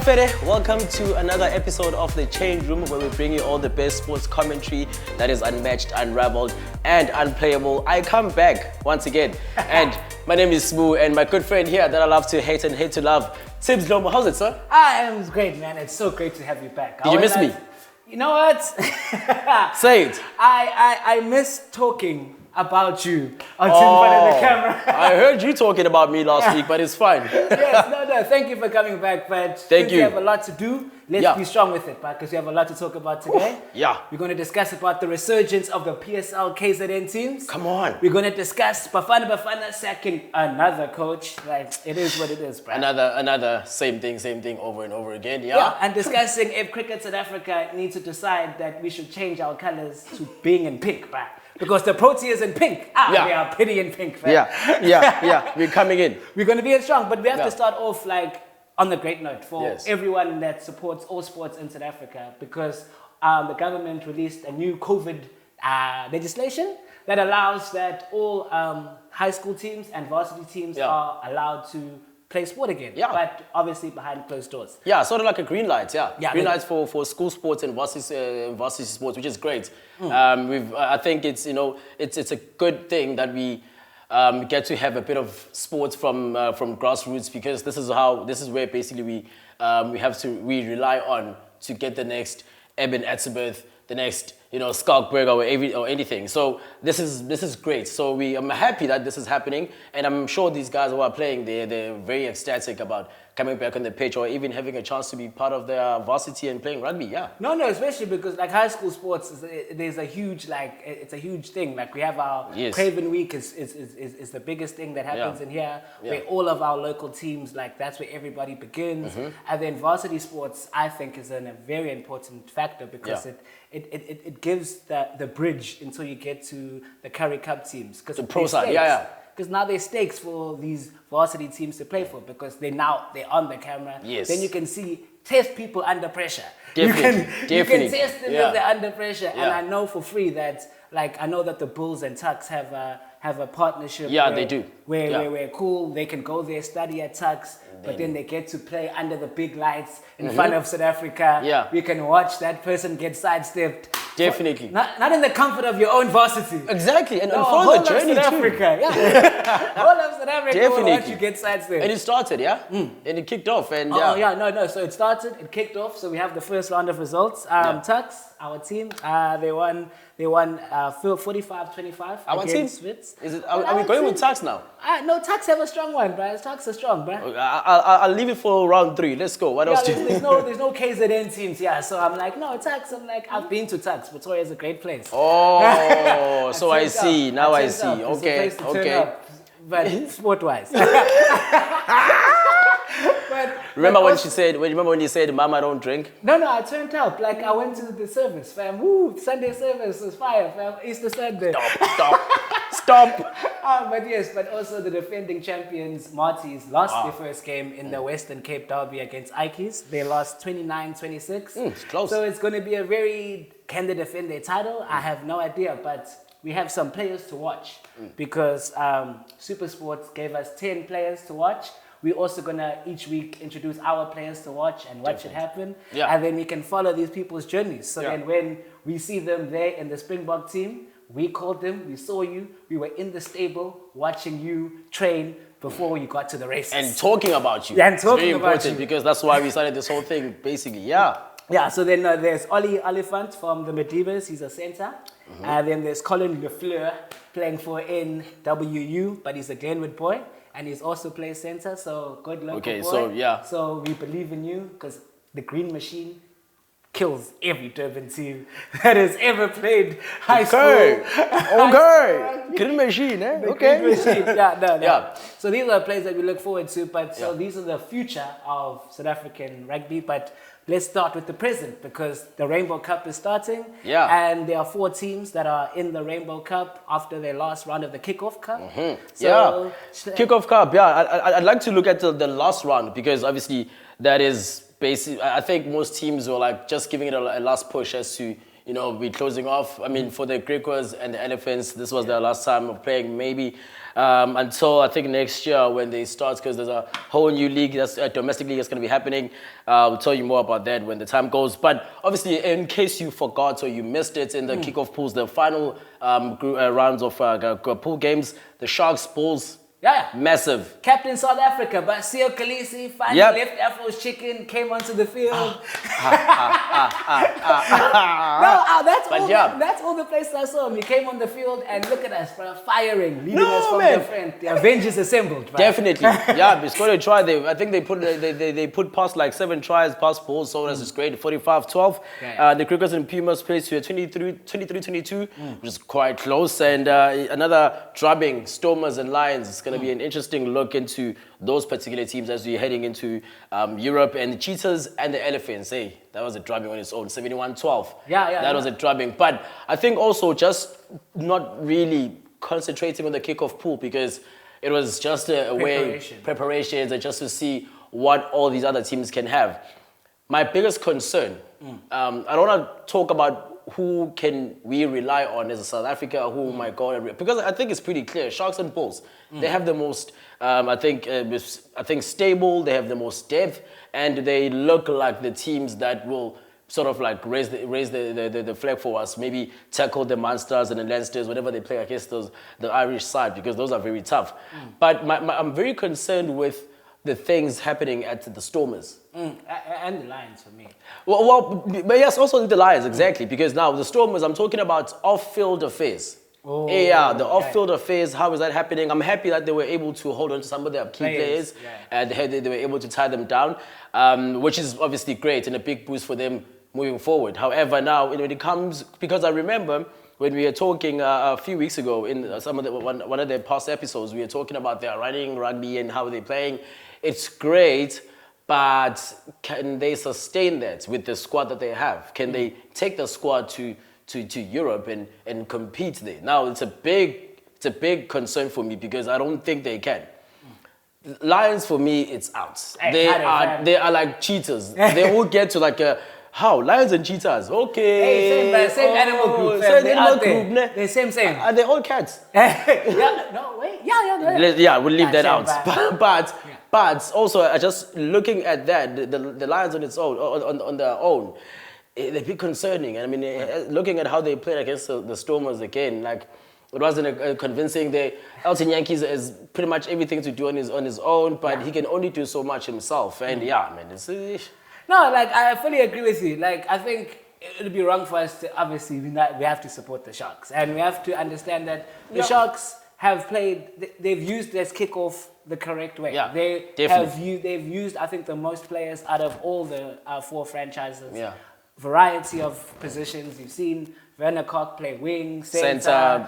Fede, welcome to another episode of the Changeroom, where we bring you all the best sports commentary that is unmatched, unraveled, and unplayable. I come back once again, and my name is Sbu, and my good friend here that I love to hate and hate to love, Tibs Dhlomo. How's it, sir? I am great, man. It's so great to have you back. Did you miss me? You know what? Say it. I miss talking about you on in front of the camera. I heard you talking about me last week, but it's fine. Yes, no. Thank you for coming back, but Thank you. We have a lot to do. Let's be strong with it, because we have a lot to talk about today. Yeah. We're going to discuss about the resurgence of the PSL KZN teams. Come on. We're going to discuss Bafana Bafana sacking another coach. Like, it is what it is, bro. Another same thing over and over again. Yeah, and discussing if Cricket South Africa needs to decide that we should change our colors to being in pink, bro. Because the Proteas in pink, we are pretty in pink, fam. Yeah, we're coming in. We're going to be in strong, but we have to start off like on the great note for everyone that supports all sports in South Africa, because the government released a new COVID legislation that allows that all high school teams and varsity teams are allowed to play sport again, but obviously behind closed doors. Yeah, sort of like a green light, green lights for school sports and varsity sports, which is great. I think it's it's a good thing that we get to have a bit of sports from grassroots, because this is where basically we rely on to get the next Eben Etzebeth, the next Skalkberg or anything. So this is great. So I'm happy that this is happening, and I'm sure these guys who are playing, they're very ecstatic about coming back on the pitch, or even having a chance to be part of their varsity and playing rugby. Yeah. No, especially because like high school sports, there's a huge it's a huge thing. Like we have our Craven Week is the biggest thing that happens in here, where all of our local teams, like that's where everybody begins. And then varsity sports, I think, is a very important factor, because it gives the bridge until you get to the Currie Cup teams. The pro side, because now there's stakes for these varsity teams to play for, because they're on the camera. Yes. Then you can test people under pressure. Definitely. You can test them if they're under pressure. And I know for free that, I know that the Bulls and Tucks have a partnership. Yeah, they do. Where cool, they can go there, study at Tucks, but then they get to play under the big lights in front of South Africa. Yeah. We can watch that person get sidestepped. Definitely. Not in the comfort of your own varsity. Exactly, and follow the journey South too. Africa, all of South Africa. Definitely. Watch you get sidestepped. And it started, and it kicked off, and So it started, it kicked off. So we have the first round of results. Tucks, our team, they won 45-25 our against team? Swits. Is it? Are we going with Tucks now? No, Tucks have a strong one, bro. Tucks are strong, bro. I'll leave it for round 3. Let's go. What else do you there's no KZN teams, so I'm like, no, Tucks. I'm like, I've been to Tucks. Pretoria is a great place. Oh, so I see. Now I see. Okay. But sport-wise. Remember when you said, "Mama, don't drink"? No, I turned up. Like, I went to the service, fam. Woo, Sunday service was fire, fam. Easter Sunday. Stop. But also the defending champions, Marties, lost their first game in the Western Cape Derby against Ikes. They lost 29-26. It's close. So it's going to be can they defend their title? I have no idea, but we have some players to watch, because Super Sports gave us 10 players to watch. We're also going to each week introduce our players to watch and what should happen. Yeah. And then we can follow these people's journeys. So then when we see them there in the Springbok team, we called them, we saw you, we were in the stable watching you train before you got to the races. And talking about you. Yeah, and talking very about important, you. because that's why we started this whole thing, basically. Yeah, so then there's Ollie Oliphant from the Medivas, he's a center. And then there's Colin Lefleur playing for NWU, but he's a Glenwood boy. And he's also plays center, so good local boy. So we believe in you, because the Green Machine kills every Durban team that has ever played high school. Green Machine, eh? Green Machine. So these are players that we look forward to, but so these are the future of South African rugby, but let's start with the present, because the Rainbow Cup is starting. And there are 4 teams that are in the Rainbow Cup after their last round of the Kickoff Cup. Kickoff Cup, I'd like to look at the last round, because obviously that is basically, I think most teams were like just giving it a last push as to, be closing off. I mean, for the Griquas and the Elephants, this was their last time of playing, maybe until I think next year when they start, because there's a whole new league, that's a domestic league that's going to be happening. We'll tell you more about that when the time goes. But obviously, in case you forgot or you missed it in the kickoff pools, the final rounds of pool games, the Sharks, Bulls, massive. Captain South Africa, but Sio Khaleesi finally left Afro's chicken, came onto the field. That's all the places I saw him. He came on the field and look at us, bro, firing, leading us from the front. The Avengers assembled, bro. Definitely. Yeah, it's going to try. I think they put past like 7 tries past Bulls, so that's great. 45-12. The Crickets and Pumas placed to a 23-22, which is quite close. And another drubbing, Stormers and Lions. It's going to be an interesting look into those particular teams as we're heading into Europe. And the Cheetahs and the Elephants, hey, that was a drubbing on its own, 71-12. That was a drubbing. But I think also just not really concentrating on the kickoff pool, because it was just a way, preparations, and just to see what all these other teams can have. My biggest concern, I don't want to talk about who can we rely on as a South Africa, who might go, because I think it's pretty clear. Sharks and Bulls, they have the most, I think stable. They have the most depth, and they look like the teams that will sort of like raise the flag for us. Maybe tackle the Munsters and the Leinsters, whatever they play against the Irish side, because those are very tough. But I'm very concerned with the things happening at the Stormers. And the Lions for me. But yes, also the Lions, exactly. Because now the Stormers, I'm talking about off-field affairs. The off-field affairs, how is that happening? I'm happy that they were able to hold on to some of their key players and they were able to tie them down, which is obviously great and a big boost for them moving forward. However, now when it comes, because I remember when we were talking a few weeks ago in some of one of their past episodes, we were talking about their running rugby and how they're playing. It's great, but can they sustain that with the squad that they have? Can they take the squad to Europe and compete there? Now it's a big concern for me, because I don't think they can. Lions, for me, it's out. They are like cheetahs. They will get to like a Lions and cheetahs. Okay. Hey, same animal group. Same animal group. They're same. Are they all cats? We'll leave that out. But also, just looking at that, the Lions on its own, on their own, they're a bit concerning. I mean, looking at how they played against the Stormers again, like, it wasn't a convincing. Elton Yankees has pretty much everything to do on his own, but he can only do so much himself. And it's... No, like, I fully agree with you. Like, I think it would be wrong for us to, obviously, we have to support the Sharks. And we have to understand that the Sharks have played, they've used this kickoff the correct way. They've used, I think, the most players out of all the 4 franchises. Variety of positions. You've seen Werner Koch play wing, center,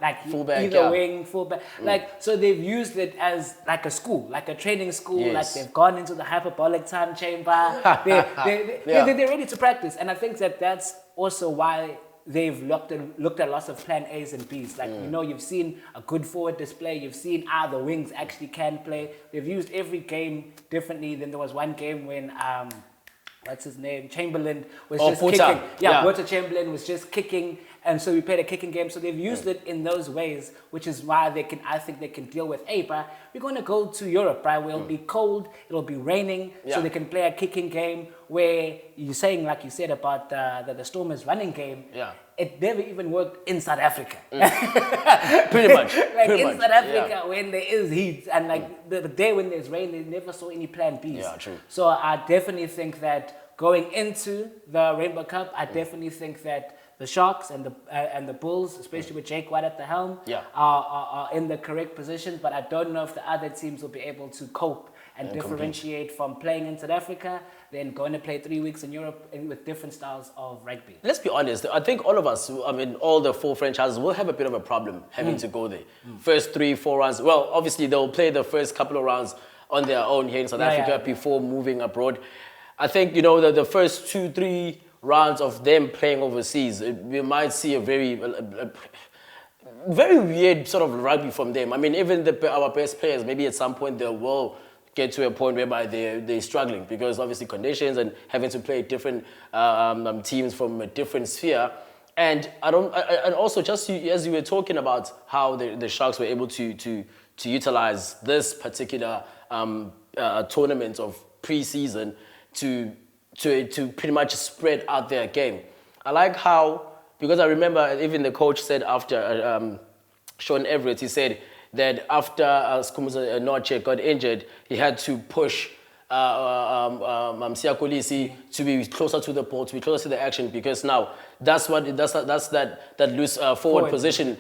like fullback, either wing, fullback. Like, so they've used it as like a school, like a training school. Like, they've gone into the hyperbolic time chamber. They're ready to practice, and I think that's also why they've looked at lots of plan A's and B's. Like, you've seen a good forward display. You've seen the wings actually can play. They've used every game differently. Then there was one game when what's his name? Chamberlain was just kicking. Walter Chamberlain was just kicking, and so we played a kicking game. So they've used it in those ways, which is why I think they can deal with, but we're going to go to Europe, right? Where it'll be cold, it'll be raining, so they can play a kicking game where you're saying, like you said about the Stormers running game, it never even worked in South Africa. Pretty much. South Africa, when there is heat, and like the day when there's rain, they never saw any plan Bs. Yeah, true. So I definitely think that going into the Rainbow Cup, I definitely think that the Sharks and the Bulls, especially with Jake White at the helm, are in the correct positions. But I don't know if the other teams will be able to cope and differentiate from playing in South Africa, then going to play 3 weeks in Europe with different styles of rugby. Let's be honest. I think all of us, all the 4 franchises will have a bit of a problem having to go there. First 3-4 rounds. Well, obviously they'll play the first couple of rounds on their own here in South Africa before moving abroad. I think, the first 2-3 rounds of them playing overseas, we might see a very weird sort of rugby from them. I mean, even our best players, maybe at some point they will get to a point whereby they're struggling because obviously conditions and having to play different teams from a different sphere. And and also just as you were talking about how the Sharks were able to utilize this particular tournament of pre-season to pretty much spread out their game. I like how, because I remember even the coach said after Sean Everett, he said that after Sbu Zulu got injured, he had to push Siya Kolisi to be closer to the ball, to be closer to the action, because now that's that loose forward position.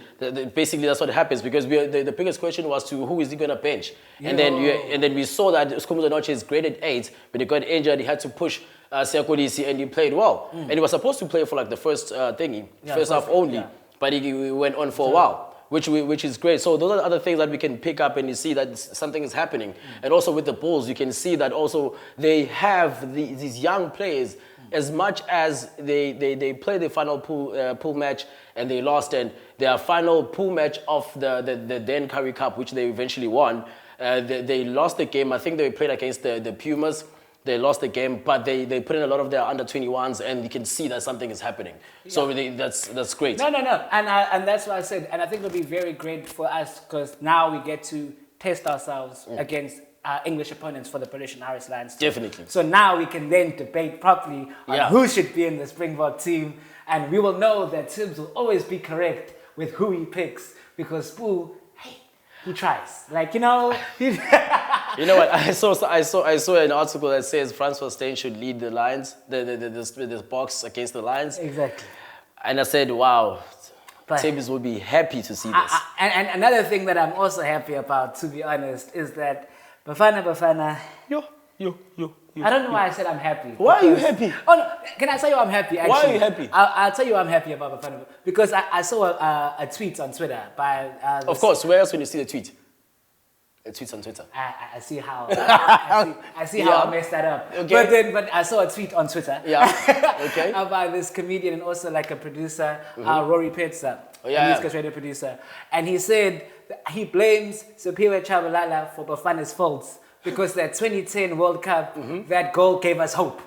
Basically, that's what happens, because the biggest question was to who is he going to bench, and then we saw that Sbu Zulu is graded 8. When he got injured, he had to push Siya Kolisi, and he played well, and he was supposed to play for like the first first half only, but he went on for a while. Which is great. So those are the other things that we can pick up, and you see that something is happening. And also with the Bulls, you can see that also they have these young players. As much as they play the final pool match and they lost, and their final pool match of the then Curry Cup, which they eventually won, they lost the game. I think they played against the Pumas. They lost the game, but they put in a lot of their under-21s, and you can see that something is happening. Yeah. So that's great. No. And that's what I said. And I think it'll be very great for us, because now we get to test ourselves against English opponents for the British and Irish Lions. Definitely. So now we can then debate properly on who should be in the Springbok team, and we will know that Tibs will always be correct with who he picks, because Sbu, he tries. Like, you know. You know what? I saw an article that says Franz Verstappen should lead the Lions, the box against the Lions. Exactly. And I said, wow, Tibs will be happy to see this. And another thing that I'm also happy about, to be honest, is that Bafana Bafana. Yo. I don't know why I said I'm happy. Why are you happy? Oh no, can I tell you I'm happy? Actually, why are you happy? I'll tell you I'm happy about Bafana, because I saw a tweet on Twitter by. Of course, where else when you see the tweet? A tweet on Twitter. I see how I see how I messed that up. Okay. But I saw a tweet on Twitter. Yeah. Okay. About this comedian and also like a producer, Rory Pitzer, a music radio producer, and he said that he blames Superior Chabalala for Bafana's faults, because that 2010 World Cup, that goal gave us hope.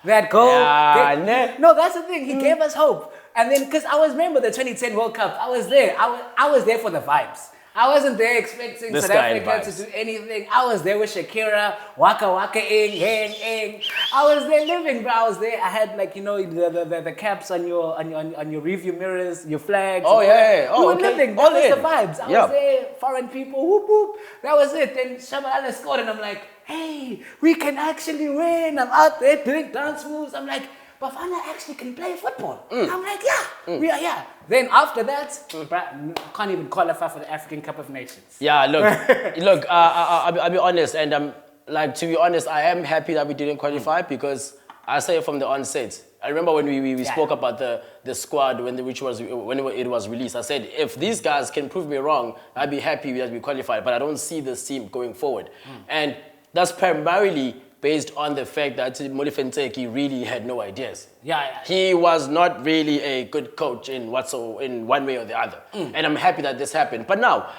That goal. No, that's the thing. He gave us hope. And then, because I remember the 2010 World Cup, I was there. I was there for the vibes. I wasn't there expecting South Africa to do anything. I was there with Shakira, Waka Waka Ing. I was there living, bro. I was there. I had like, you know, the caps on your rearview mirrors, your flags. Oh yeah. We were living. That was the vibes. I was there, foreign people, whoop whoop. That was it. Then Shabalala scored, and I'm like, hey, we can actually win. I'm out there doing dance moves. I'm like, Bafana actually can play football. I'm like, we are, Then after that, can't even qualify for the African Cup of Nations. Yeah, look, I'll be honest, and to be honest, I am happy that we didn't qualify, because I say it from the onset. I remember when we spoke about the squad when it was released. I said, if these guys can prove me wrong, I'd be happy that we qualified, but I don't see this team going forward. And that's primarily based on the fact that Molifenteki really had no ideas. He was not really a good coach in one way or the other. And I'm happy that this happened. But now...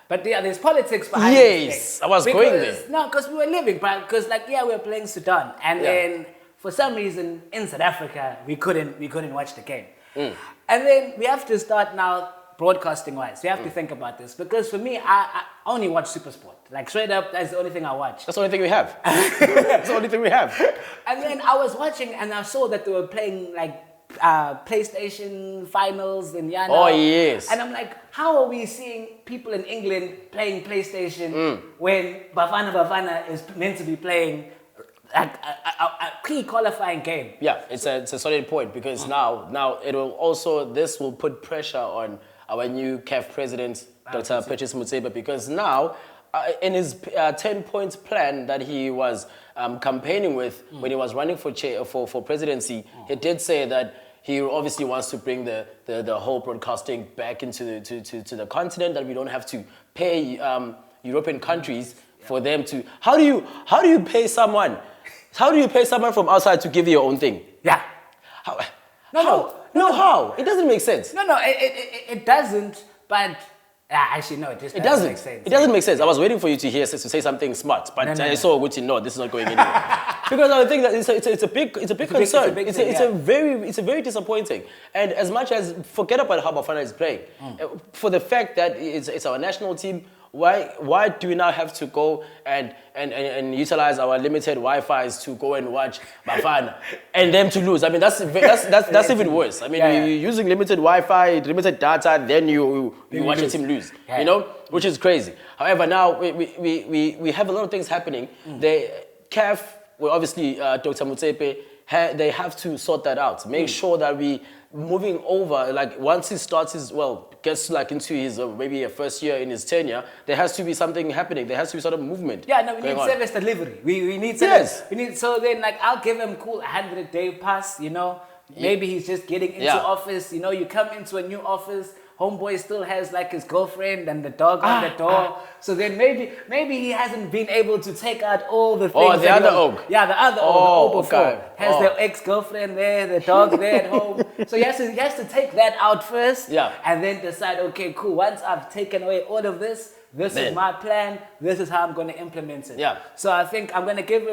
But there's politics behind this thing. I was going there. No, because we were living, because we were playing Sudan. And then, for some reason, in South Africa, we couldn't watch the game. And then we have to start now, broadcasting-wise. We have to think about this. Because for me, I only watch SuperSport. Like, straight up, that's the only thing I watch. That's the only thing we have. That's the only thing we have. And then I was watching, and I saw that they were playing, like, PlayStation finals in Yana. Oh, yes. And I'm like, how are we seeing people in England playing PlayStation when Bafana Bafana is meant to be playing a pre-qualifying game? Yeah, it's a solid point, because now this will put pressure on our new CAF president, Dr. Patrice Motsepe, because now in his 10-point plan that he was campaigning with when he was running for presidency, he did say that he obviously wants to bring the whole broadcasting back into the continent, that we don't have to pay European countries for them to... How do you pay someone? How do you pay someone from outside to give you your own thing? Yeah. How? How? It doesn't make sense. No, it doesn't, but Actually, no, it doesn't make sense. It doesn't make sense. I was waiting for you to say something smart, but I saw Gucci. No, this is not going anywhere. Because I think that it's a big concern. It's a very disappointing. And as much as forget about how Bafana is playing, for the fact that it's our national team. Why do we now have to go and utilize our limited Wi-Fi's to go and watch Bafana and them to lose? I mean, that's even worse. I mean, you're using limited Wi-Fi, limited data, then you watch a team lose. Yeah. You know, which is crazy. However, now we have a lot of things happening. The CAF, well, obviously, Dr. Mutsepe, they have to sort that out. Make sure that we moving over, like once he starts gets like into his maybe a first year in his tenure, there has to be something happening. There has to be sort of movement. Yeah, no, we need service delivery. We need service. Yes. So then, like, I'll give him cool 100-day pass. You know, maybe he's just getting into office. You know, you come into a new office. Homeboy still has like his girlfriend and the dog on the door. So then maybe he hasn't been able to take out all the things. Oh, the other Og. Yeah, the other Og, the Og before. Has the ex-girlfriend there, the dog there at home. So he has to take that out first. Yeah. And then decide, okay, cool. Once I've taken away all of this is my plan. This is how I'm going to implement it. Yeah. So I think I'm going to give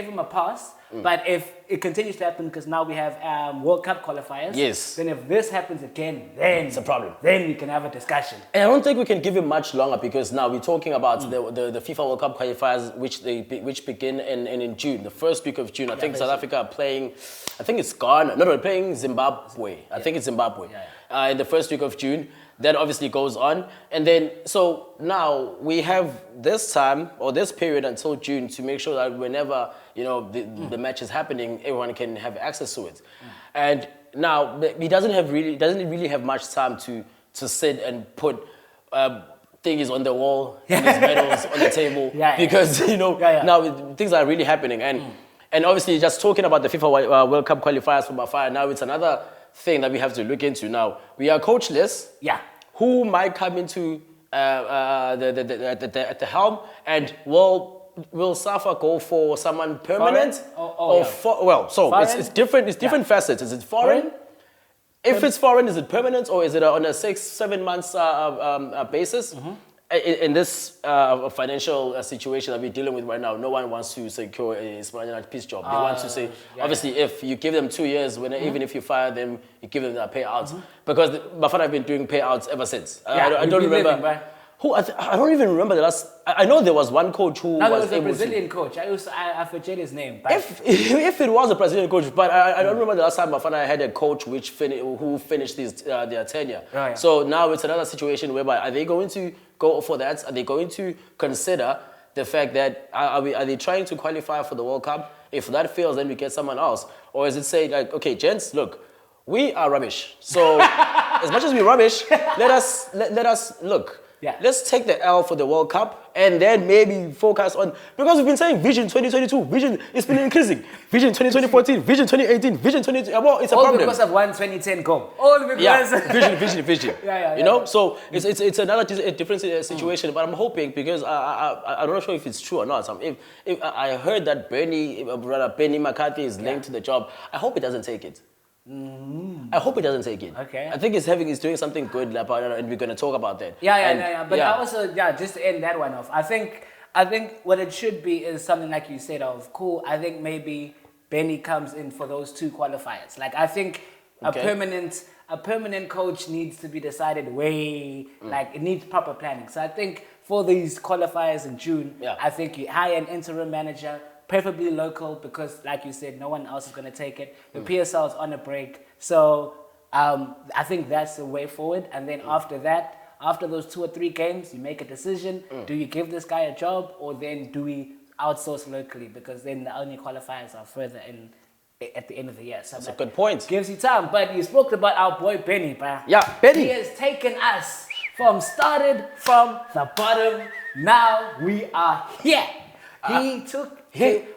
him a pass. But if it continues to happen, because now we have World Cup qualifiers, then if this happens again, then it's a problem. Then we can have a discussion. And I don't think we can give him much longer, because now we're talking about the FIFA World Cup qualifiers, which begin in June, the first week of June. I think South Africa are playing. I think it's Ghana. No, they're playing Zimbabwe. I think it's Zimbabwe. In the first week of June. That obviously goes on. And then, so now we have this time or this period until June to make sure that whenever, you know, the match is happening, everyone can have access to it. And now he doesn't really have much time to sit and put thingies on the wall, his medals on the table, because, you know, now things are really happening. And obviously just talking about the FIFA World Cup qualifiers for Bafana, now it's another thing that we have to look into. Now we are coachless. Yeah. Who might come into at the helm, and will Safa go for someone permanent it's different. It's different facets. Is it foreign? If it's foreign, is it permanent, or is it on a 6-7 months basis? In this financial situation that we're dealing with right now, no one wants to secure a peace job. They want to say, obviously, if you give them 2 years, even if you fire them, you give them that payout. Because Bafana have been doing payouts ever since. I don't remember. I don't even remember the last. I know there was one coach who was able to. There was a Brazilian coach. I forget his name. If it was a Brazilian coach, but I don't remember the last time Bafana had a coach who finished their tenure. So now it's another situation whereby, are they going to go for that? Are they going to consider the fact that are they trying to qualify for the World Cup? If that fails, then we get someone else, or is it say like, okay, gents, look, we are rubbish. So as much as we're rubbish, let us look. Yeah. Let's take the L for the World Cup and then maybe focus on, because we've been saying Vision 2022, Vision, it's been increasing. Vision 2014, Vision 2018, Vision 2020, well, it's a problem. All because of one 2010 goal. All because... Vision. You know, so it's another different situation, but I'm hoping, because I'm not sure if it's true or not. If I heard that Benny McCarthy is linked to the job, I hope he doesn't take it. I hope he doesn't take it. Okay. I think he's doing something good about it, and we're going to talk about that. But I also, just to end that one off, I think what it should be is something like you said of, cool, I think maybe Benny comes in for those 2 qualifiers. Like, I think a permanent coach needs to be decided like, it needs proper planning. So I think for these qualifiers in June, I think you hire an interim manager, preferably local, because like you said, no one else is going to take it. The PSL is on a break. So I think that's the way forward. And then after that, after those 2 or 3 games, you make a decision. Do you give this guy a job, or then do we outsource locally? Because then the only qualifiers are further in at the end of the year. So that's a good point. Gives you time. But you spoke about our boy Benny, bruh. Yeah, Benny. He has taken us started from the bottom. Now we are here. He took...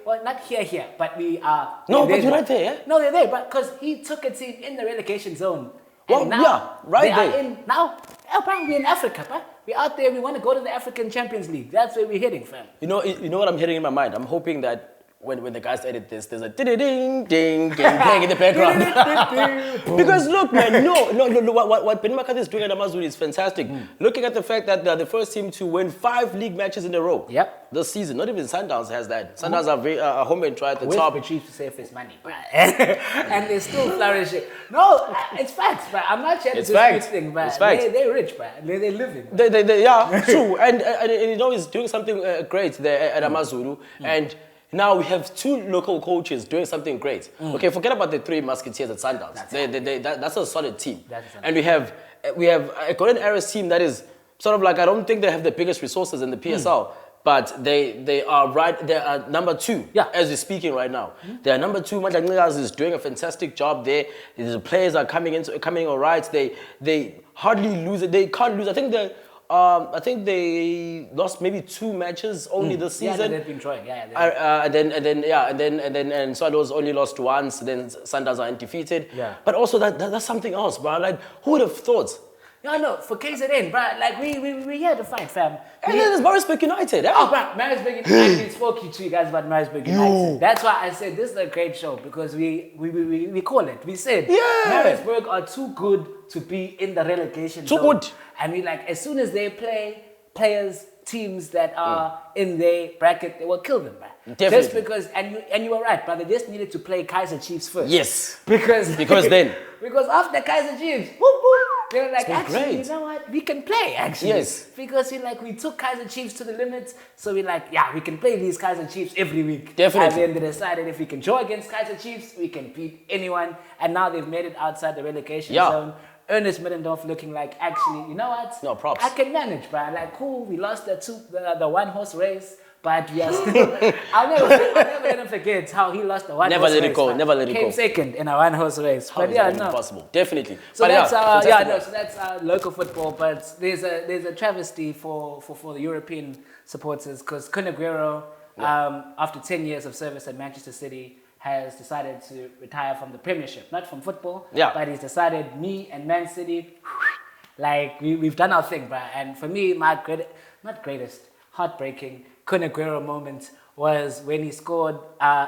well, not here, but we are... No, but you're right there, yeah? No, they're there, but because he took a team in the relegation zone. Well, now, right there. We're in Africa, bro. We're out there, we want to go to the African Champions League. That's where we're heading, fam. You know what I'm hearing in my mind? I'm hoping that when the guys edit this, there's a ding ding ding playing in the background. Because look, man, what Benny McCarthy is doing at Amazulu is fantastic. Looking at the fact that they're the first team to win 5 league matches in a row. Yep. This season, not even Sundowns has that. Sundowns are very home and try at the top. The Chiefs to save his money, and they're still flourishing. No, it's facts, but I'm not sharing this thing, but they're rich, but they're living. Yeah, true, and you know he's doing something great there at Amazulu, and. Now we have 2 local coaches doing something great. Okay, forget about the 3 Musketeers at Sundowns. That's a solid team. And we have a Golden Arrows team that is sort of like, I don't think they have the biggest resources in the PSL, but they are right. They are number 2 as we're speaking right now. They are number 2. Madagnigas is doing a fantastic job there. The players are coming all right. They hardly lose it. They can't lose. I think they lost maybe 2 matches only this season. Yeah, they've been trying. And Swallows only lost once. Then Sundowns are undefeated. Yeah. But also that's something else, bro. Like, who would have thought? No, for KZN, bro. Like we here to fight, fam. And then there's Maritzburg United. Oh, bro, Maritzburg United. I spoke to you guys about Maritzburg United. That's why I said this is a great show because we call it. We said Maritzburg are too good to be in the relegation zone. Too good. And we like, as soon as they play teams that are in their bracket, they will kill them, man. Definitely. Just because, and you were right, but they just needed to play Kaiser Chiefs first. Yes. Because then. Because after Kaiser Chiefs, they were like, actually, you know what? We can play, actually. Yes. Because we took Kaiser Chiefs to the limits, so we're like, we can play these Kaiser Chiefs every week. Definitely. And then they decided if we can draw against Kaiser Chiefs, we can beat anyone. And now they've made it outside the relegation zone. Ernest Middendorf looking like, actually, you know what? No, props. I can manage, bro. Like, cool, we lost the 1-horse race, but we are still... I'll never let him forget how he lost the 1-horse race. Never let it go, never let it go. Came second in a 1-horse race. How is that possible? Definitely. So that's so that's local football, but there's a travesty for the European supporters because Kun Aguero, after 10 years of service at Manchester City, has decided to retire from the Premiership, not from football, but he's decided me and Man City, like we've done our thing, bruh. And for me, my heartbreaking Kun Aguero moment was when he scored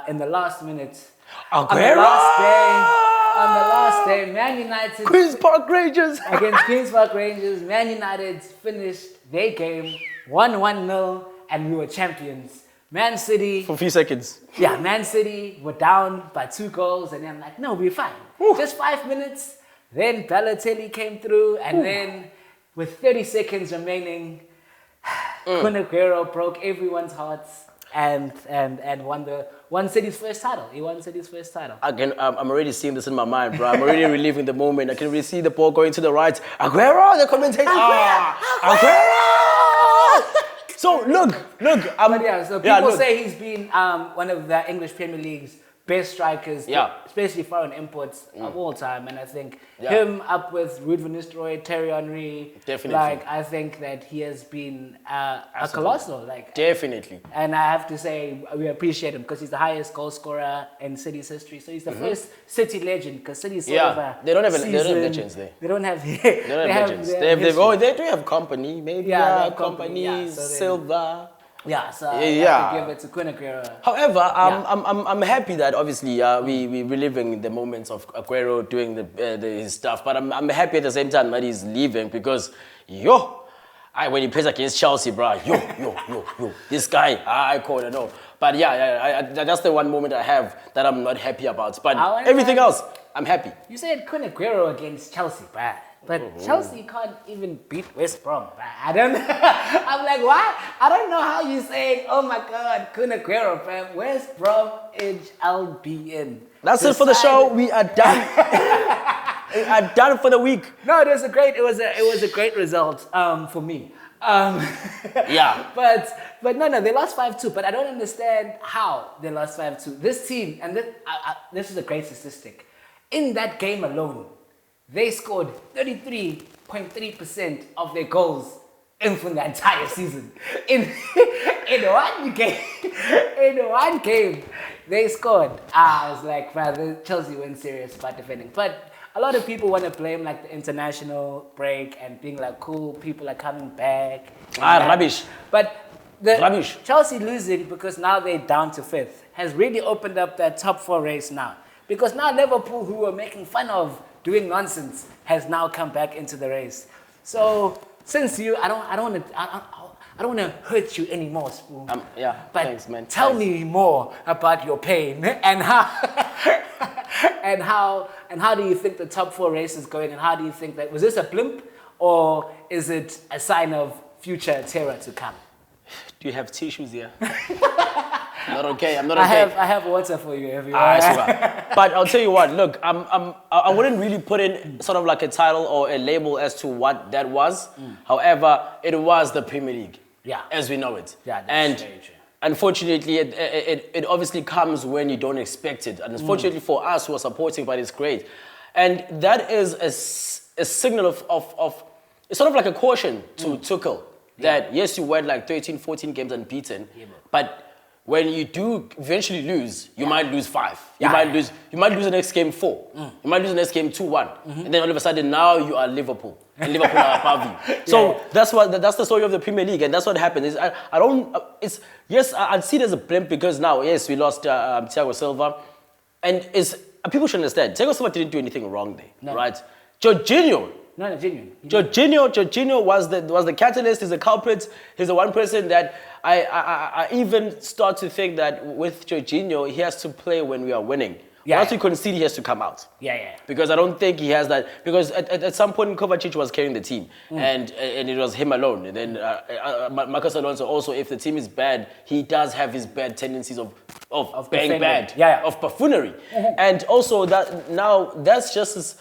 in the last minute. Aguero! On the last day, Man United... Queen's Park Rangers! Against Queen's Park Rangers, Man United finished their game 1-0 and we were champions. Man City... For a few seconds. Yeah, Man City were down by 2 goals and I'm like, no, we're fine. Just 5 minutes. Then Balotelli came through and then with 30 seconds remaining, Kun Aguero broke everyone's hearts and won City's first title. He won City's first title. Again, I'm already seeing this in my mind, bro. I'm already reliving the moment. I can really see the ball going to the right. Aguero, the commentator. Aguero! So look. So people say he's been one of the English Premier League's best strikers, especially foreign imports of all time. And I think him up with Ruud van Nistelrooy, Thierry Henry, definitely. Like I think that he has been a colossal, like definitely. And I have to say we appreciate him because he's the highest goal scorer in City's history. So he's the first City legend because City's sort of a they don't have legends there. They don't have. They don't have legends. They do have company, maybe. Company, Silva. Yeah, so I have to give it to Kun Aguero. However, I'm happy that obviously we're reliving the moments of Aguero doing his stuff, but I'm happy at the same time that he's leaving because when he plays against Chelsea, bro, this guy, I call it no. But that's the one moment I have that I'm not happy about. But everything else, I'm happy. You said Kun Aguero against Chelsea, bro. But Chelsea can't even beat West Brom. I don't know. I'm like, what? I don't know how you saying, oh my God, Kun Aguero, fam. West Brom HLBN. That's it for the show. We are done. We are done for the week. No, it was a great result for me. But no, they lost 5-2. But I don't understand how they lost 5-2. This team, and this is a great statistic. In that game alone, they scored 33.3% of their goals from the entire season. In one game, they scored. I was like, brother, Chelsea weren't serious about defending. But a lot of people want to blame like the international break and being like, cool, people are coming back. Rubbish. But Rubbish. Chelsea losing because now they're down to 5th has really opened up that top 4 race now. Because now Liverpool, who were making fun of doing nonsense, has now come back into the race. So since I don't want to hurt you anymore, Sbu. Yeah, but thanks, man. Tell me more about your pain and how and how do you think the top 4 race is going, and how do you think that, was this a blimp or is it a sign of future terror to come? Do you have tissues here? Not okay. I'm not okay. I have water for you if you want. But I'll tell you what. Look, I wouldn't really put in sort of like a title or a label as to what that was. However, it was the Premier League. Yeah. As we know it. Yeah, that's and very true. Unfortunately, it obviously comes when you don't expect it. And unfortunately for us who are supporting, but it's great. And that is a signal of it's sort of like a caution to Tuchel. That yes, you went like 13, 14 games unbeaten, but when you do eventually lose, you might lose 5. You might lose the next game 4. You might lose the next game 2-1. And then all of a sudden now you are Liverpool. And Liverpool are above you. So that's the story of the Premier League, and that's what happened. I'd see it as a blimp because now, yes, we lost Thiago Silva. And people should understand, Thiago Silva didn't do anything wrong there, right? Jorginho. No, genuine. Jorginho was the catalyst. He's the culprit. He's the one person that I even start to think that with Jorginho, he has to play when we are winning. Once we concede, he has to come out. Because I don't think he has that. Because at some point, Kovacic was carrying the team, and it was him alone. And then Marcos Alonso also, if the team is bad, he does have his bad tendencies of being bad, of buffoonery. And also that's just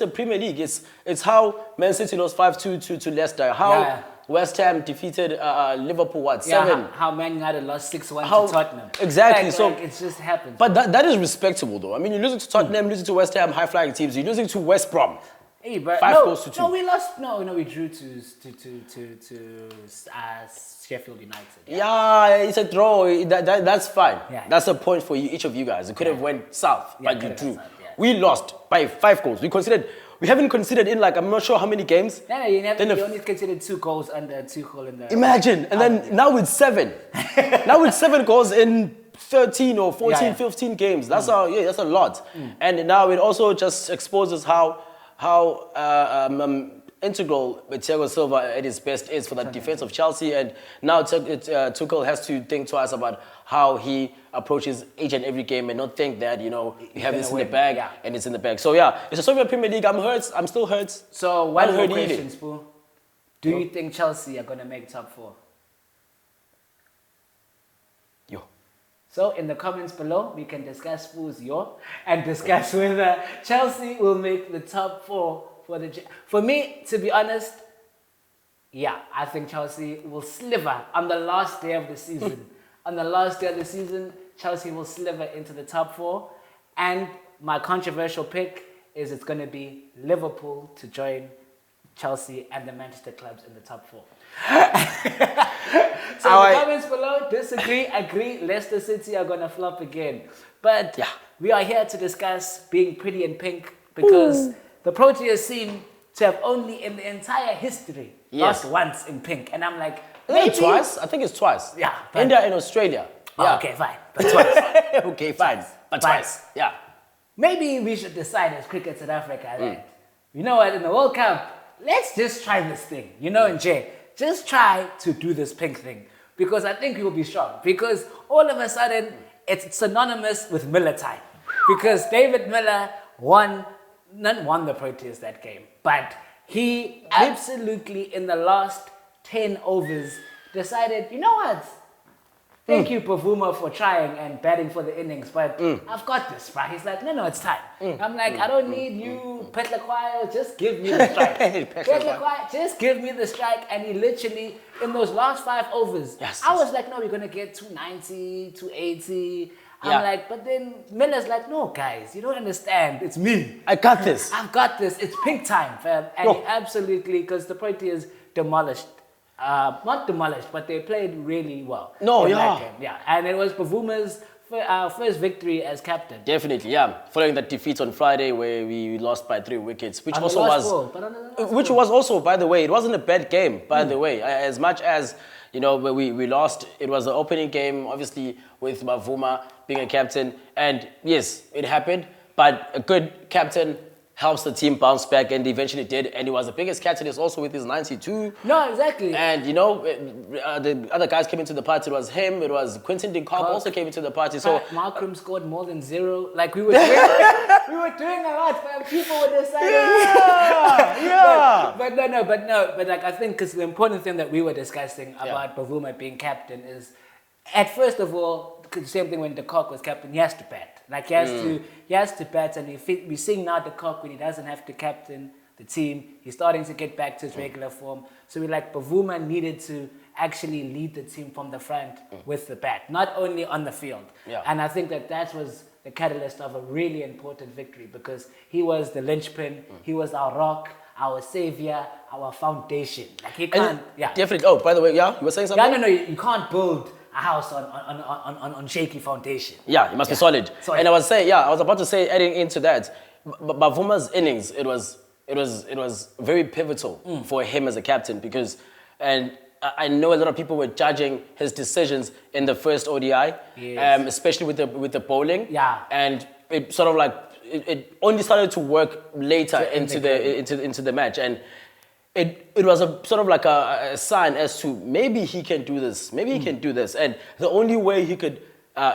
the Premier League. It's how Man City lost 5-2 to Leicester. How West Ham defeated Liverpool, 7? How Man United lost 6-1 to Tottenham. Exactly. So it just happens. But that is respectable, though. I mean, you're losing to Tottenham, losing to West Ham, high-flying teams. You're losing to West Brom. Hey, but 5 goals to 2. No, we lost. No, we drew to Sheffield United. It's a draw. That's fine. Yeah. That's a point for each of you guys. It could have went south, but you drew. We lost by 5 goals. We haven't considered in I'm not sure how many games. No, you only considered 2 goals under Tuchel in the. Imagine, and then now it's 7. Now it's 7 goals in 13 or 14, 15 games. That's that's a lot. And now it also just exposes how integral Thiago Silva at his best is for that defense of Chelsea. And now Tuchel has to think twice about how he approaches each and every game and not think that, you have this in the bag and it's in the bag. So it's a story of Premier League. I'm hurt. I'm still hurt. So one more question, Sbu. Do you think Chelsea are going to make top 4? So in the comments below, we can discuss Sbu's and discuss whether Chelsea will make the top 4 for me, to be honest, I think Chelsea will sliver on the last day of the season. On the last day of the season, Chelsea will sliver into the top 4. And my controversial pick is it's going to be Liverpool to join Chelsea and the Manchester clubs in the top 4. So in the comments below, disagree, agree, Leicester City are going to flop again. But we are here to discuss being pretty in pink because the Proteas seem to have only in the entire history lost once in pink. And I'm like, maybe twice? I think it's twice. Yeah. India and Australia. Okay, fine. But twice. Okay, fine. But twice. Yeah. Maybe we should decide as Cricket South Africa that, you know what, in the World Cup, let's just try this thing. And Jay, just try to do this pink thing. Because I think you'll be strong. Because all of a sudden, it's synonymous with Miller time. Because David Miller won the Proteas that game. But he absolutely, in the last 10 overs, decided, you know what? Thank you, Pavuma, for trying and batting for the innings, but I've got this, right? He's like, no, it's time. I'm like, I don't need you, Petlaquire, just give me the strike. Petlaquire, just give me the strike. And he literally, in those last 5 overs, I was like, no, we're going to get 290, 280. I'm like, but then Miller's like, no, guys, you don't understand. It's me. I got this. I've got this. It's pink time, fam. And he absolutely, because the Proteas demolished. Not demolished, but they played really well. That game. And it was Pavuma's first victory as captain. Definitely, following that defeat on Friday where we lost by 3 wickets, which was also, by the way, it wasn't a bad game, by the way. As much as, you know, we lost. It was the opening game, obviously, with Bavuma being a captain. And yes, it happened. But a good captain helps the team bounce back, and eventually did. And he was the biggest catalyst also with his 92. No, exactly. And, you know, the other guys came into the party. It was him. It was Quinton de Kock also came into the party. So Markram scored more than 0. Like, we were doing, we were doing a lot, but people were deciding. Yeah. But like, I think, because the important thing that we were discussing about Bavuma being captain is, at first of all, the same thing when de Kock was captain, he has to bat. Like, he has to bat, and we're seeing now de Kock when he doesn't have to captain the team. He's starting to get back to his regular form. So we're like, Bavuma needed to actually lead the team from the front with the bat, not only on the field. Yeah. And I think that was the catalyst of a really important victory, because he was the linchpin, he was our rock, our savior, our foundation. Like, he can't, Definitely. Oh, by the way, you were saying something? No, you can't build a house on shaky foundation. Yeah, it must be solid. And I was about to say, adding into that, Bavuma's innings, it was very pivotal for him as a captain, because, and I know a lot of people were judging his decisions in the first ODI, especially with the bowling. Yeah. And it sort of like it only started to work later into the match, and it was a sort of like a sign as to maybe he can do this, maybe he can do this, and the only way he could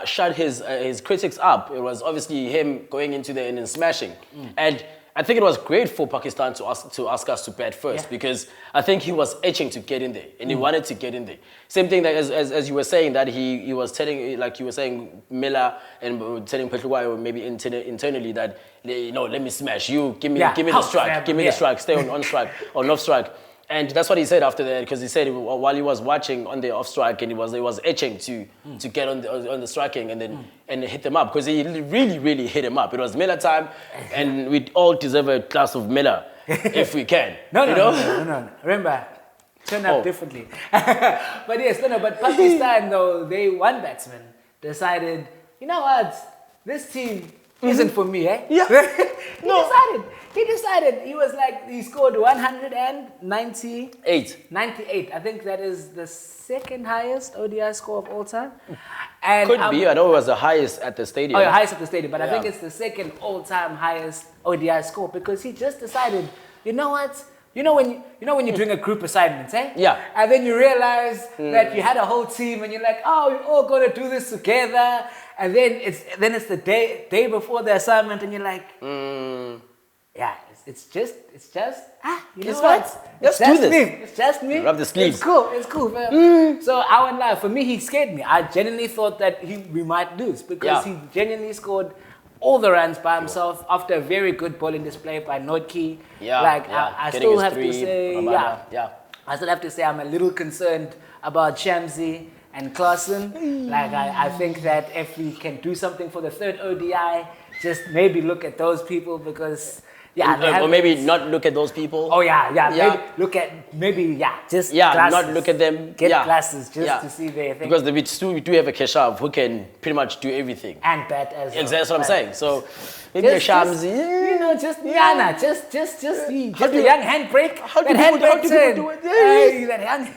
shut his critics up, it was obviously him going into there and then smashing, and I think it was great for Pakistan to ask us to bat first, because I think he was itching to get in there, and he wanted to get in there. Same thing that as you were saying, that he was telling, like you were saying, Miller and telling Petluwayo maybe internally that, you know, let me smash you, give me the strike, give me the strike, stay on strike or off strike. And that's what he said after that, because he said while he was watching on the off strike, and he was itching to get on the striking and then and hit them up, because he really hit him up. It was Miller time, and we all deserve a glass of Miller if we can. No. Remember, turn up differently. But Pakistan, though, one batsman decided, you know what, this team isn't for me, eh? Yeah. He decided. He was like, he scored 198. I think that is the second highest ODI score of all time. And could be. I know it was the highest at the stadium. Oh, the highest at the stadium. But I think it's the second all-time highest ODI score, because he just decided, you know what? You know when you're doing a group assignment, eh? Yeah. And then you realize that you had a whole team, and you're like, oh, we're all gonna do this together. And then it's the day before the assignment, and you're like, yeah, it's just you know what? Let's do this. It's just me. Rub the sleeves. It's cool, man. So I won't lie, for me, he scared me. I genuinely thought that we might lose, because he genuinely scored all the runs by himself after a very good bowling display by Nodki. I still have to say, I still have to say I'm a little concerned about Shamsi and Klassen. Like, I think that if we can do something for the third ODI, just maybe look at those people, because or maybe not look at those people. Oh maybe look at just glasses. Not look at them. Get glasses just to see their thing. Because we do have a Keshav who can pretty much do everything and bat as well. Exactly, that's what I'm saying. So maybe a Shamsi, just a young handbrake. How do people do it?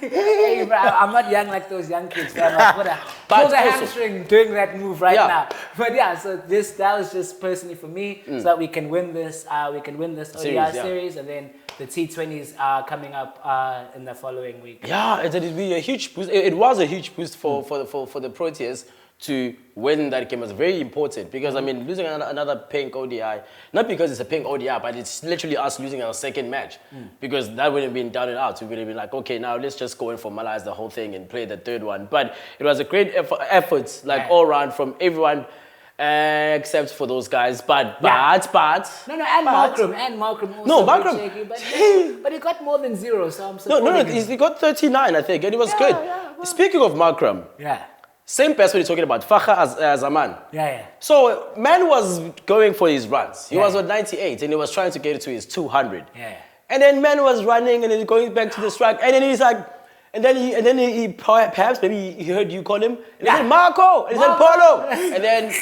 Hey, bro, I'm not young like those young kids. Pull the hamstring doing that move right now. But so that was just personally for me, so that we can win this. We can win this ODI series, and then the T20s are coming up in the following week. Yeah, it'd be a huge boost. It was a huge boost for the Proteas to win that game. Was very important, because I mean, losing another pink ODI, not because it's a pink ODI, but it's literally us losing our second match, because that would have been down and out. We would have been like, okay, now let's just go and formalize the whole thing and play the third one. But it was a great effort, like all around from everyone. Except for those guys, but and Malcolm also shaky, but he got more than 0, so I'm supporting him. He got 39, I think, and it was good. Speaking of Malcolm, same person we're talking about, Fakha Zaman. So man was going for his runs. He was on 98, and he was trying to get it to his 200. And then man was running, and then going back to the strike, and then he's like. And then he perhaps maybe he heard you call him, and he said Marco, and he said Polo, and then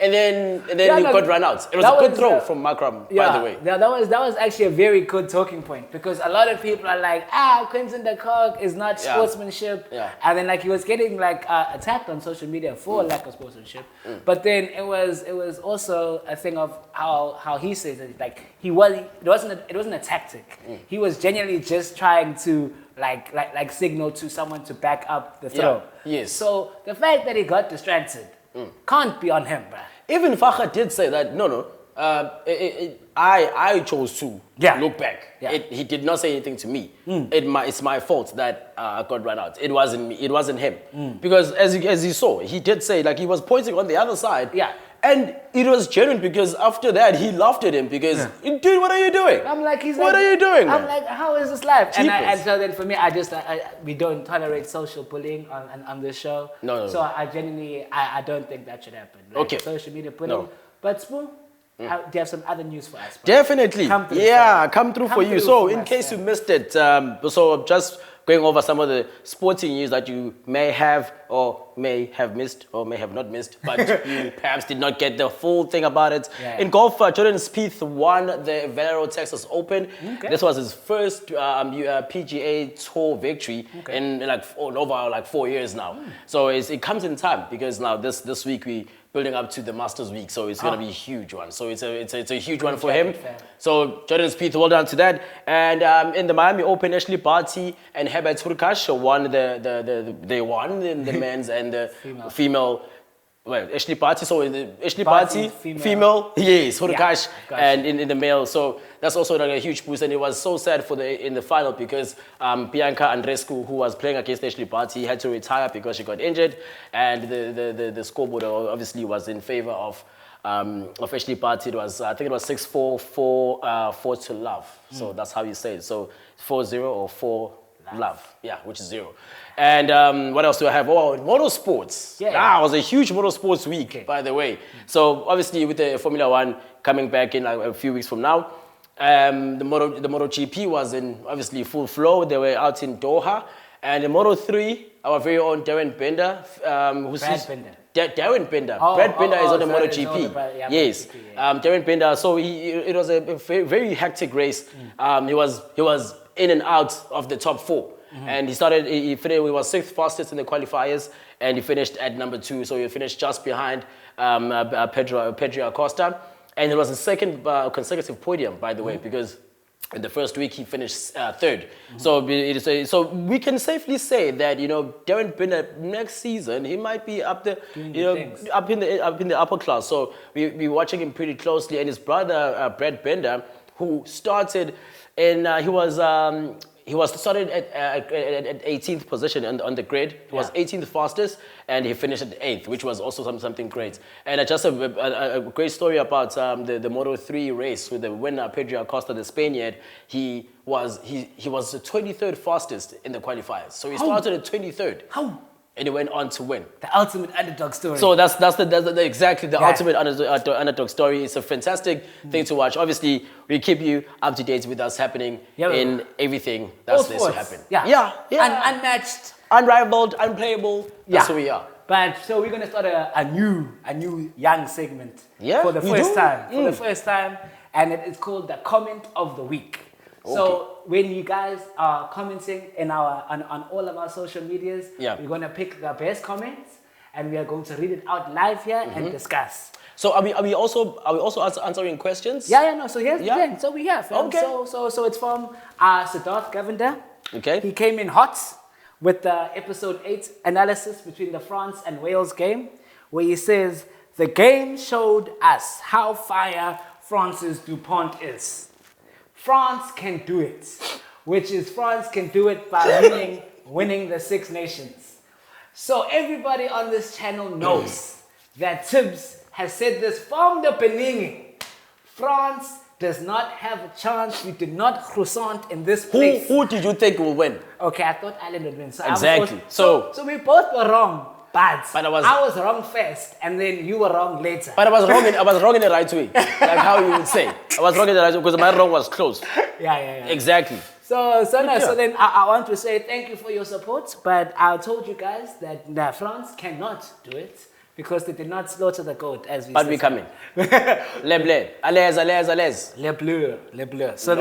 and then you got run out. It was a good throw from Makram, by the way. Yeah, that was actually a very good talking point because a lot of people are like, Quinton de Kock is not sportsmanship. Yeah. And then like he was getting like attacked on social media for lack of sportsmanship. But then it was also a thing of how he says it. Like it wasn't a tactic. He was genuinely just trying to like signal to someone to back up the throw. Yeah. Yes. So the fact that he got distracted can't be on him, bruh. Even Faha did say that I chose to look back. Yeah. He did not say anything to me. It's my fault that I got run out. It wasn't me. It wasn't him. Because as you saw, he did say like he was pointing on the other side. Yeah. And it was genuine because after that he laughed at him because dude, what are you doing? I'm like, what are you doing? I'm like, how is this life? Jeepers. And so then for me, we don't tolerate social bullying on this show. No. So I genuinely I don't think that should happen. Like, okay. Social media bullying. No. But Sbu, do you have some other news for us? Bro? Definitely. Come through for you. So in case you missed it, so just going over some of the sporting news that you may have or may have missed or may have not missed, but you perhaps did not get the full thing about it. Yeah. In golf, Jordan Spieth won the Valero Texas Open. Okay. This was his first PGA Tour victory in over 4 years now. So it comes in time because now this week we building up to the Masters week, so it's going to be a huge one. So it's a huge one for him. So Jordan Spieth, well done to that. And in the Miami Open, Ashley Barty and Herbert Hurkacz won they won in the men's and the female. Well, Ashley Barty, so in the Ashley Barty, female, yes, Hurkacz, and in the male. So that's also like a huge boost, and it was so sad in the final because Bianca Andreescu, who was playing against Ashley Barty, had to retire because she got injured, and the scoreboard obviously was in favor of Ashley Barty. I think it was 6-4, 4 to love. So that's how you say it. So 4-0 or 4 love, which is 0. And what else do I have? Oh, motorsports. It was a huge motorsports week, by the way. So obviously with the Formula One coming back in like a few weeks from now, the MotoGP was in obviously full flow. They were out in Doha, and the Moto3, our very own Darren Bender, Darren Bender. Brad Bender is on the MotoGP. Yes, Darren Bender. So it was a very hectic race. He was in and out of the top 4. And he was 6th fastest in the qualifiers, and he finished at number 2. So he finished just behind Pedro Acosta, and it was his second consecutive podium, by the way, because in the first week he finished 3rd. So we can safely say that Darren Bender next season he might be up the up in the upper class. So we're watching him pretty closely, and his brother Brad Bender, who started in he was started at 18th position on the grid. He was 18th fastest, and he finished at 8th, which was also something great. And just a great story about the Moto3 race with the winner Pedro Acosta, the Spaniard. He was the 23rd fastest in the qualifiers. So he started at 23rd. How? And he went on to win. The ultimate underdog story. So that's exactly the ultimate underdog story. It's a fantastic thing to watch. Obviously, we keep you up to date with what's happening in everything that's there to happen. Yeah. Unmatched, unrivaled, unplayable. That's who we are. But so we're gonna start a new young segment for the first time. For the first time, and it's called the comment of the week. So when you guys are commenting on all of our social medias, we're going to pick the best comments and we are going to read it out live here and discuss. So are we also answering questions? No. So here's the thing. So we have. Okay. So it's from Siddharth Govender. Okay. He came in hot with the episode 8 analysis between the France and Wales game, where he says the game showed us how fire France's DuPont is. France can do it, which is France can do it by winning the 6 Nations. So everybody on this channel knows that Tibs has said this from the beginning. France does not have a chance. We did not croissant in this place. Who did you think will win? Okay, I thought Ireland would win. So exactly. So we both were wrong. But I was wrong first, and then you were wrong later. But I was wrong in the right way, like how you would say. I was wrong in the right way because my wrong was close. Yeah. Exactly. So then I want to say thank you for your support, but I told you guys that France cannot do it because they did not slaughter the goat as we But said. we're coming. Le bleu. Allez. Le bleu. So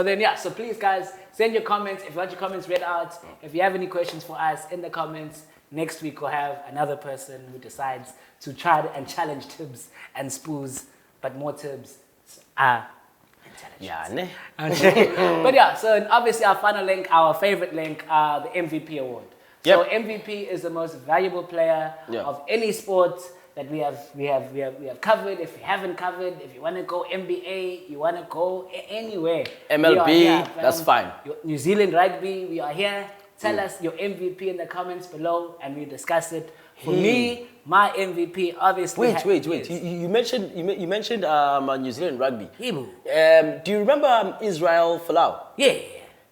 then, so please, guys, send your comments. If you want your comments read out, if you have any questions for us in the comments, next week we'll have another person who decides to try and challenge Tibs and Sbu's, but more Tibs are intelligent. Yeah, But yeah, so obviously our final link, our favorite link, the MVP award. Yep. So MVP is the most valuable player of any sport that we have covered. If you haven't covered, if you want to go NBA, you want to go anywhere. MLB, here, that's fine. New Zealand rugby, we are here. Tell us your MVP in the comments below, and we discuss it. For me, my MVP obviously. Wait. You mentioned New Zealand rugby. Ibu. Do you remember Israel Folau? Yeah.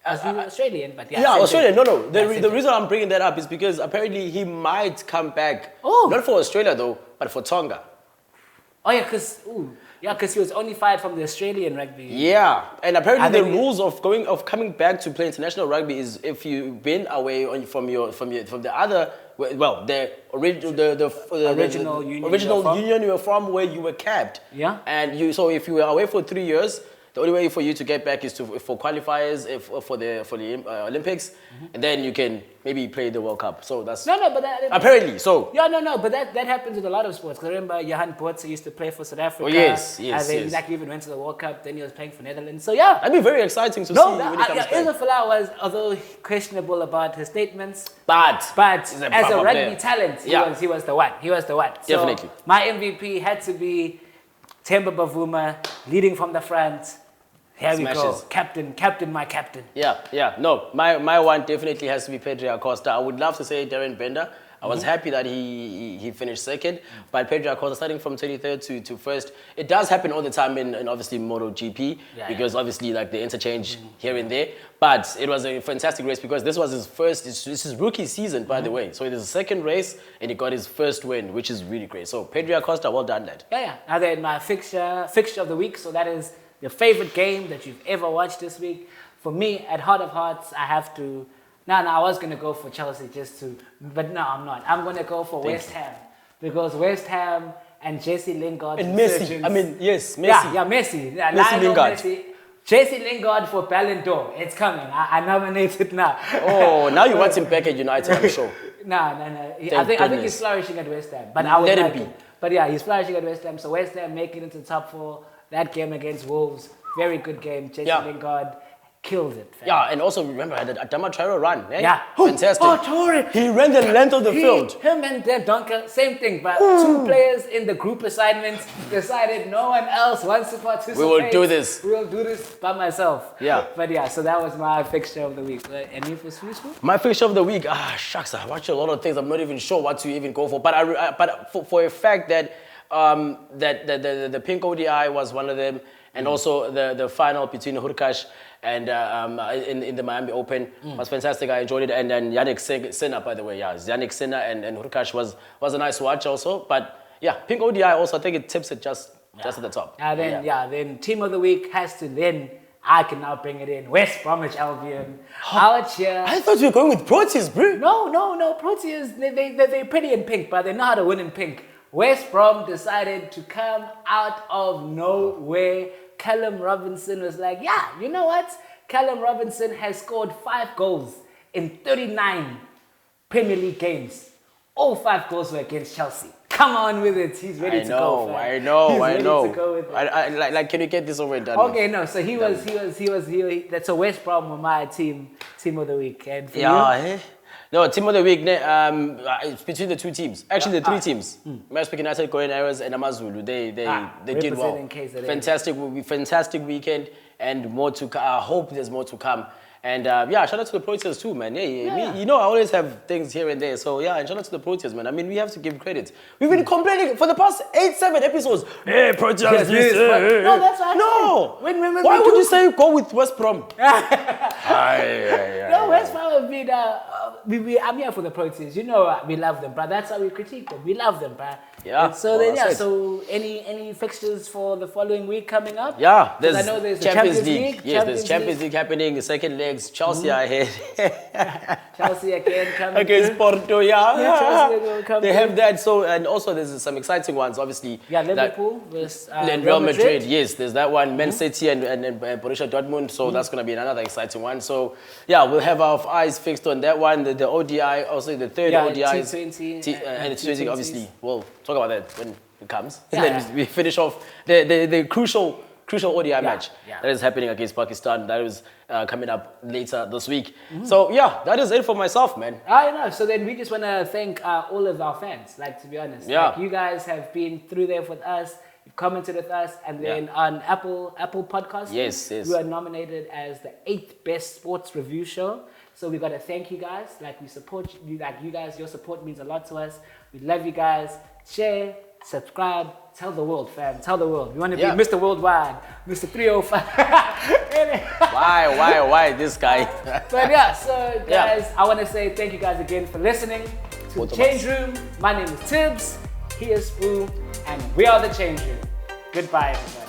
Australian, but yeah, Australian. No. The reason I'm bringing that up is because apparently he might come back. Oh. Not for Australia though, but for Tonga. Oh yeah, because he was only fired from the Australian rugby. Yeah, and apparently the rules of coming back to play international rugby is if you've been away from the other, well, the original union you were from where you were capped. Yeah. And so if you were away for 3 years, the only way for you to get back is for qualifiers for the Olympics, and then you can maybe play the World Cup. So that's but that, apparently so. Yeah, but that happens with a lot of sports. Because I remember Johan Boertse used to play for South Africa. Oh yes. And then he even went to the World Cup. Then he was playing for Netherlands. So yeah, that'd be very exciting to see when he comes back. Israel Folau was, although questionable about his statements, but as a rugby talent, he was the one. So definitely. My MVP had to be Themba Bavuma, leading from the front. Here we go. Captain, my captain. Yeah. No, my one definitely has to be Pedro Acosta. I would love to say Darren Bender. I was happy that he finished second, but Pedro Acosta starting from 23rd to first. It does happen all the time in obviously MotoGP because obviously like the interchange here and there. But it was a fantastic race because this was this is his rookie season, by the way. So it is his second race and he got his first win, which is really great. So Pedro Acosta, well done, lad. Yeah. Now then, my fixture of the week. So that is your favorite game that you've ever watched this week. For me, at heart of hearts, I have to. No, I was going to go for Chelsea but no, I'm not. I'm going to go for West Ham. Because West Ham and Jesse Lingard. And Messi. Messi. Yeah, Messi. Messi. Jesse Lingard for Ballon d'Or. It's coming. I nominate it now. Oh, now you want him back at United, I'm sure. No. I think he's flourishing at West Ham. But let him be. But yeah, he's flourishing at West Ham. So West Ham making it into the top 4. That game against Wolves, very good game. Jesse Lingard killed it. Fam. Yeah, and also remember the Adama Traore run. Eh? Yeah. Fantastic. Oh, Traore. He ran the length of the field. Him and Dan Duncan, same thing. But 2 players in the group assignments decided no one else wants to participate. We will do this. We will do this by myself. Yeah. But yeah, so that was my fixture of the week. Any for Sbu? My fixture of the week, shucks, I watch a lot of things. I'm not even sure what to even go for. But for a fact that the Pink ODI was one of them, and also the final between Hurkacz and in the Miami Open was fantastic. I enjoyed it, and then Yannick Sinner, by the way, Yannick Sinner and Hurkacz was a nice watch also. But yeah, Pink ODI also, I think it tips it just at the top. Then team of the week has to then. I can now bring it in. West Bromwich Albion. Out here. I thought you were going with Proteas, bro. No. Proteas, they're pretty in pink, but they know how to win in pink. West Brom decided to come out of nowhere. Callum Robinson was like, yeah, you know what? Callum Robinson has scored 5 goals in 39 Premier League games. All 5 goals were against Chelsea. Come on with it. He's ready to go. I know. He's ready to go with it. Like, can you get this over and done Okay, no. So he was. That's a West Brom with my team of the week. And for you? No, team of the week, it's between the 2 teams. Actually, the 3 teams. Maspik United, Korean Arrows, and Amazulu. They did well. Fantastic weekend, and more to come. I hope there's more to come. And shout out to the Proteas too, man. Yeah. You know, I always have things here and there. So and shout out to the Proteas, man. I mean, we have to give credit. We've been complaining for the past 8-7 episodes. Hey, Proteas, No, that's right. No. Why would you say go with West Brom? No, West Brom have been. I'm here for the Proteas. You know, we love them, bro. That's how we critique them. We love them, bro. Yeah. And so so any fixtures for the following week coming up? Yeah, I know there's the Champions League. Yes, there's Champions League happening. The second leg legs. Chelsea are ahead. Chelsea again coming Against Porto, Chelsea come they have that. So, and also there's some exciting ones, obviously. Yeah, Liverpool versus Real Madrid. Yes, there's that one. Man City and Borussia Dortmund. So that's going to be another exciting one. So, yeah, we'll have our eyes fixed on that one. The ODI, also the third ODI. T20. And T20, obviously. We'll talk about that when it comes. Yeah, And then we finish off the crucial ODI match that is happening against Pakistan. That is coming up later this week. So yeah, that is it for myself, man. I know. So then we just want to thank all of our fans. Like, to be honest, like, you guys have been through there with us. You've commented with us, and then on Apple Podcasts, yes, we were nominated as the 8th best sports review show. So we got to thank you guys. Like, we support you. Like, you guys, your support means a lot to us. We love you guys. Share, subscribe, tell the world, fam. Tell the world. We want to be Mr. Worldwide, Mr. 305. Why this guy? But yeah, so guys, I want to say thank you guys again for listening to Changeroom. My name is Tibs. He is Sbu, and we are the Changeroom. Goodbye, everybody.